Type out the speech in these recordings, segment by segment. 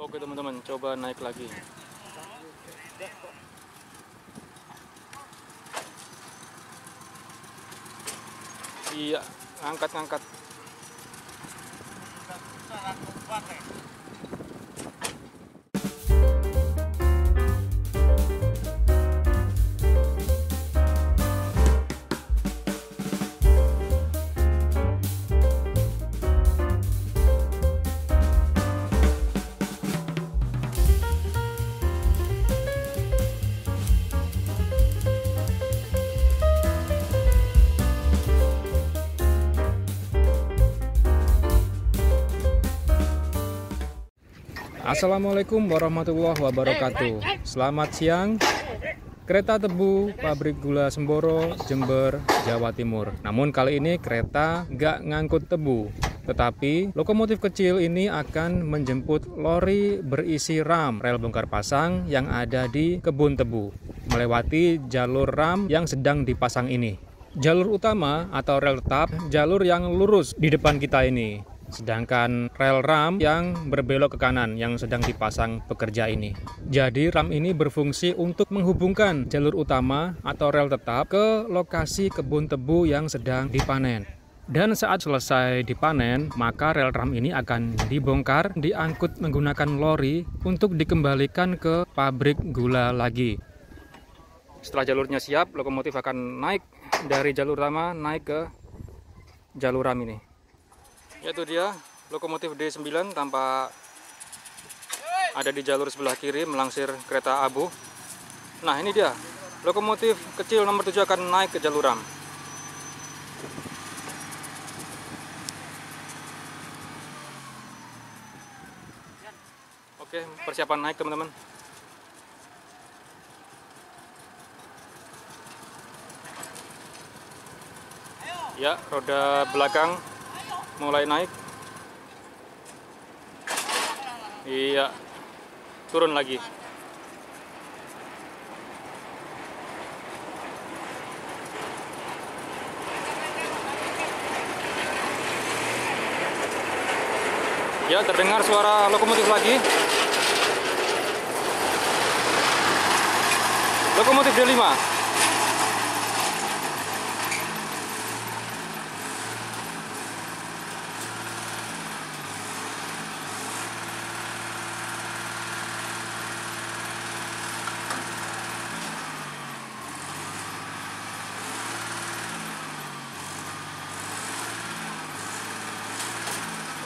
Oke teman-teman, coba naik lagi. Iya, angkat-angkat. Assalamualaikum warahmatullahi wabarakatuh. Selamat siang. Kereta tebu pabrik gula Semboro, Jember, Jawa Timur. Namun kali ini kereta nggak ngangkut tebu, tetapi lokomotif kecil ini akan menjemput lori berisi ram rel bongkar pasang yang ada di kebun tebu, melewati jalur ram yang sedang dipasang ini. Jalur utama atau rel tetap, jalur yang lurus di depan kita ini. Sedangkan rel ram yang berbelok ke kanan yang sedang dipasang pekerja ini. Jadi ram ini berfungsi untuk menghubungkan jalur utama atau rel tetap ke lokasi kebun tebu yang sedang dipanen. Dan saat selesai dipanen, maka rel ram ini akan dibongkar, diangkut menggunakan lori untuk dikembalikan ke pabrik gula lagi. Setelah jalurnya siap, lokomotif akan naik dari jalur utama naik ke jalur ram ini. Yaitu dia lokomotif D9 tanpa ada di jalur sebelah kiri melangsir kereta abu. Nah ini dia lokomotif kecil nomor 7 akan naik ke jalur ram. Oke, persiapan naik teman-teman. Ya, roda belakang mulai naik. Iya, turun lagi. Ya, terdengar suara lokomotif lagi. Lokomotif D5.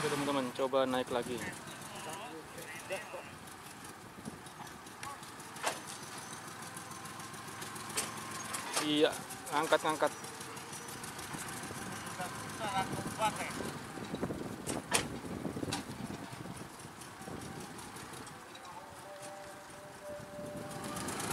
Oke teman-teman, coba naik lagi. Iya, angkat-angkat.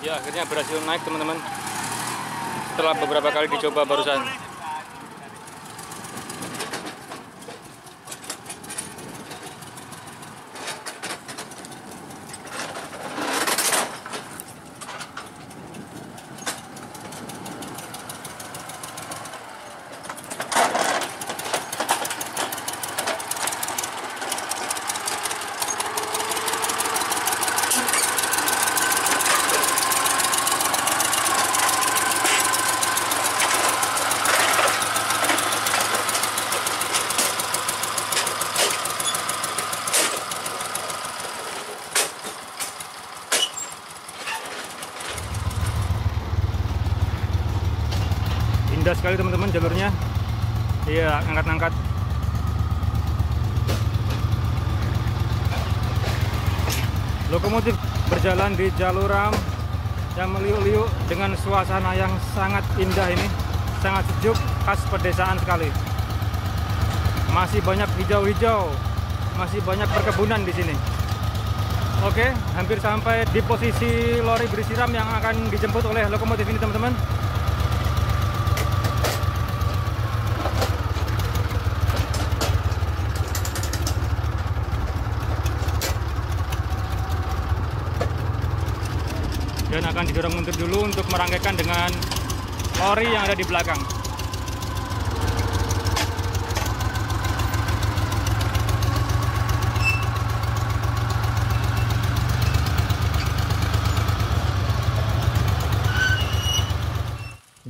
Ya, akhirnya berhasil naik teman-teman. Setelah beberapa kali dicoba barusan. Indah sekali teman-teman jalurnya. Iya, angkat-angkat. Lokomotif berjalan di jalur ram yang meliuk-liuk dengan suasana yang sangat indah ini. Sangat sejuk, khas pedesaan sekali. Masih banyak hijau-hijau, masih banyak perkebunan di sini. Oke, hampir sampai di posisi lori berisi ram yang akan dijemput oleh lokomotif ini teman-teman. Dan akan didorong mundur dulu untuk merangkaikan dengan lori yang ada di belakang.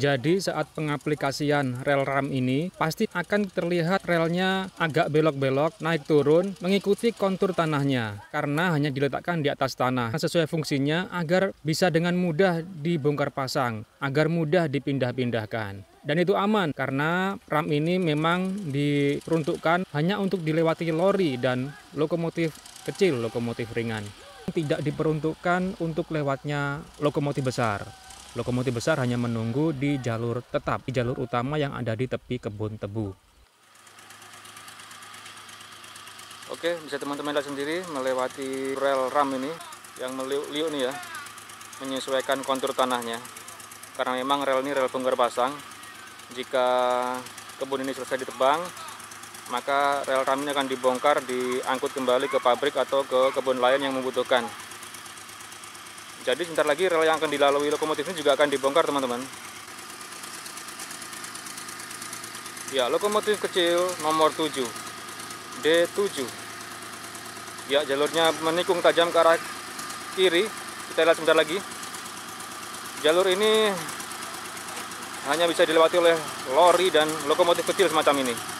Jadi saat pengaplikasian rel RAM ini pasti akan terlihat relnya agak belok-belok, naik turun, mengikuti kontur tanahnya karena hanya diletakkan di atas tanah sesuai fungsinya agar bisa dengan mudah dibongkar pasang, agar mudah dipindah-pindahkan. Dan itu aman karena RAM ini memang diperuntukkan hanya untuk dilewati lori dan lokomotif kecil, lokomotif ringan. Tidak diperuntukkan untuk lewatnya lokomotif besar. Lokomotif besar hanya menunggu di jalur tetap, di jalur utama yang ada di tepi kebun tebu. Oke, bisa teman-teman lihat sendiri melewati rel RAM ini yang meliuk-liuk nih ya, menyesuaikan kontur tanahnya. Karena memang rel ini rel bongkar pasang. Jika kebun ini selesai ditebang, maka rel RAM ini akan dibongkar, diangkut kembali ke pabrik atau ke kebun lain yang membutuhkan. Jadi sebentar lagi rel yang akan dilalui lokomotif ini juga akan dibongkar, teman-teman. Ya, lokomotif kecil nomor 7, D7. Ya, jalurnya menikung tajam ke arah kiri. Kita lihat sebentar lagi. Jalur ini hanya bisa dilewati oleh lori dan lokomotif kecil semacam ini.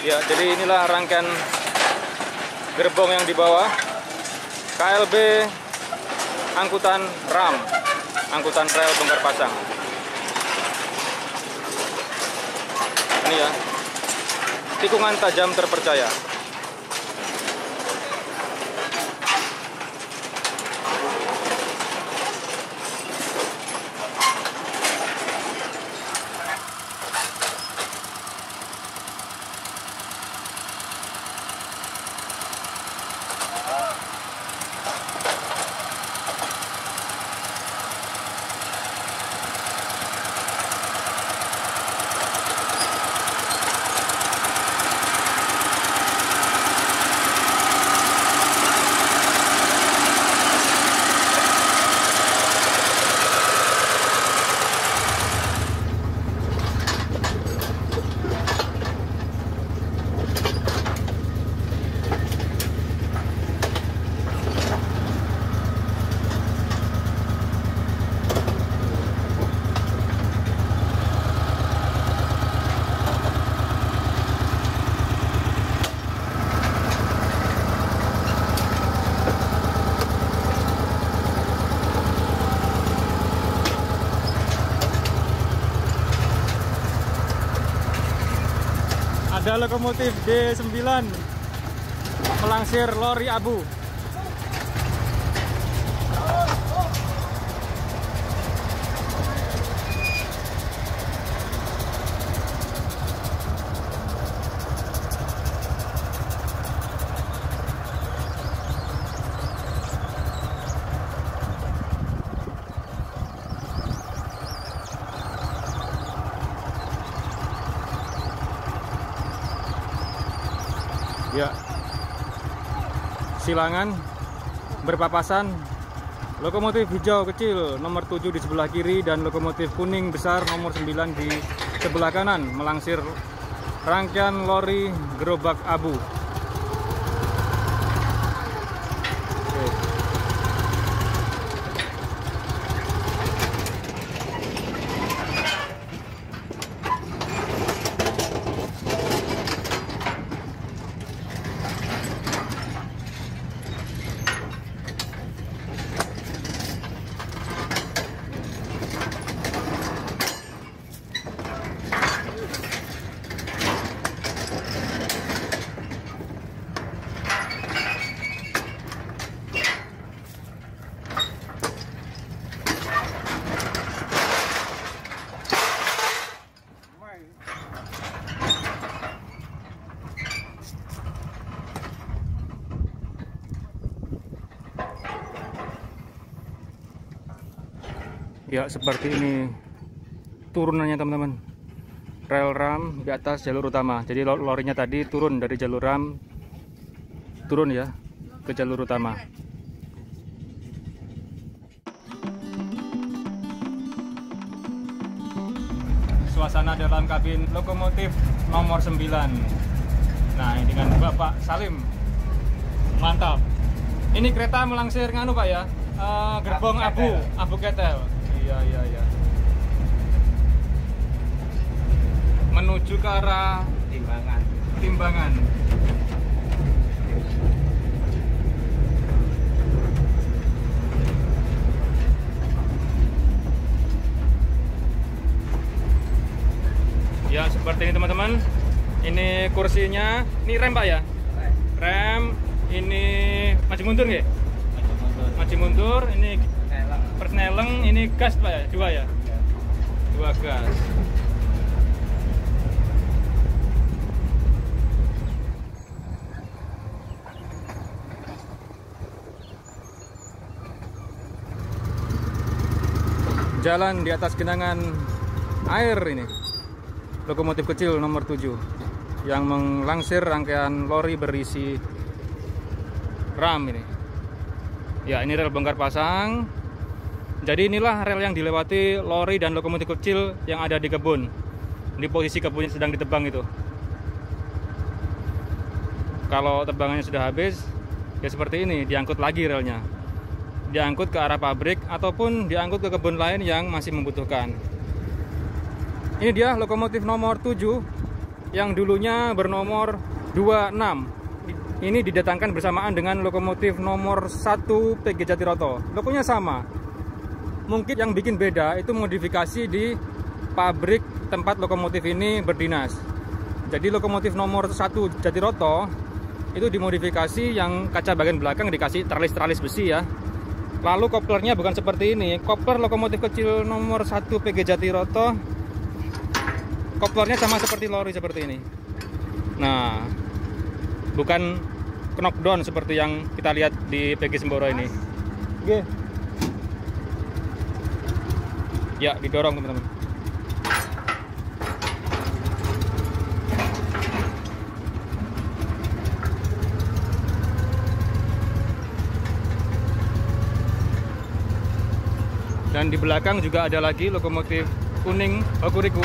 Ya, jadi inilah rangkaian gerbong yang dibawa KLB angkutan RAM, angkutan rel bongkar pasang. Ini ya, tikungan tajam terpercaya. Ada lokomotif D9 melangsir lori abu. Ya, silangan berpapasan, lokomotif hijau kecil nomor 7 di sebelah kiri dan lokomotif kuning besar nomor 9 di sebelah kanan melangsir rangkaian lori gerobak abu. Ya, seperti ini turunannya teman-teman. Rel ram di atas jalur utama. Jadi lorinya tadi turun dari jalur ram, turun ya ke jalur utama. Suasana dalam kabin lokomotif nomor 9. Nah, ini dengan Bapak Salim. Mantap. Ini kereta melangsir nganu Pak ya, gerbong abu ketel. Iya. Menuju ke arah timbangan. Ya, seperti ini teman-teman. Ini kursinya, ini rem Pak ya? Rem, ini maju mundur nggih? Maju mundur, ini persneleng, ini gas Pak ya? 2 ya? 2 gas. Jalan di atas genangan air ini. Lokomotif kecil nomor 7 yang melangsir rangkaian lori berisi ram ini. Ya, ini rel bongkar pasang. Jadi inilah rel yang dilewati lori dan lokomotif kecil yang ada di kebun. Di posisi kebun yang sedang ditebang itu. Kalau tebangannya sudah habis, ya seperti ini, diangkut lagi relnya. Diangkut ke arah pabrik ataupun diangkut ke kebun lain yang masih membutuhkan. Ini dia lokomotif nomor 7 yang dulunya bernomor 26. Ini didatangkan bersamaan dengan lokomotif nomor 1 PG Jatiroto. Logonya sama. Mungkin yang bikin beda itu modifikasi di pabrik tempat lokomotif ini berdinas. Jadi lokomotif nomor 1 Jatiroto itu dimodifikasi yang kaca bagian belakang dikasih tralis-tralis besi ya. Lalu koplernya bukan seperti ini. Kopler lokomotif kecil nomor 1 PG Jatiroto, koplernya sama seperti lori seperti ini. Nah, bukan knockdown seperti yang kita lihat di PG Semboro ini. Oke. Ya, didorong teman-teman. Dan di belakang juga ada lagi lokomotif kuning Hokuriku.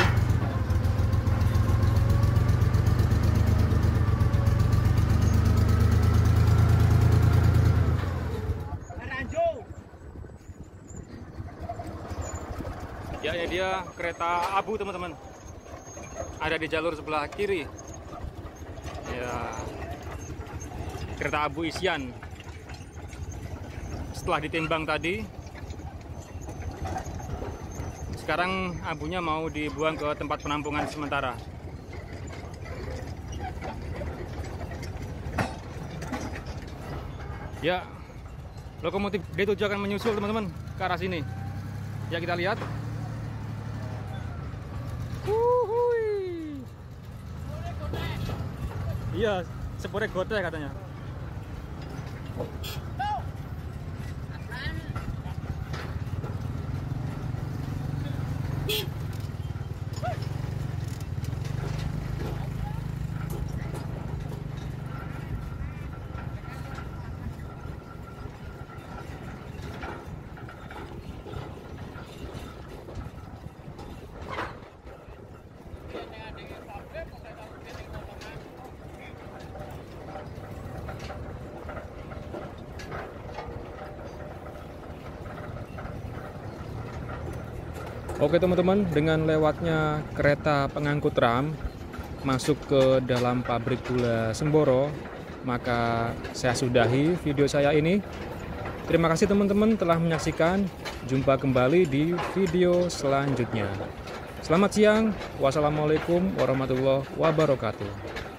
Ya, ini dia kereta abu teman-teman. Ada di jalur sebelah kiri. Ya, kereta abu isian. Setelah ditimbang tadi, sekarang abunya mau dibuang ke tempat penampungan sementara. Ya, lokomotif D7 akan menyusul teman-teman ke arah sini. Ya, kita lihat. Iya, sepure gote katanya. Oke teman-teman, dengan lewatnya kereta pengangkut ram masuk ke dalam pabrik gula Semboro, maka saya sudahi video saya ini. Terima kasih teman-teman telah menyaksikan. Jumpa kembali di video selanjutnya. Selamat siang. Wassalamualaikum warahmatullahi wabarakatuh.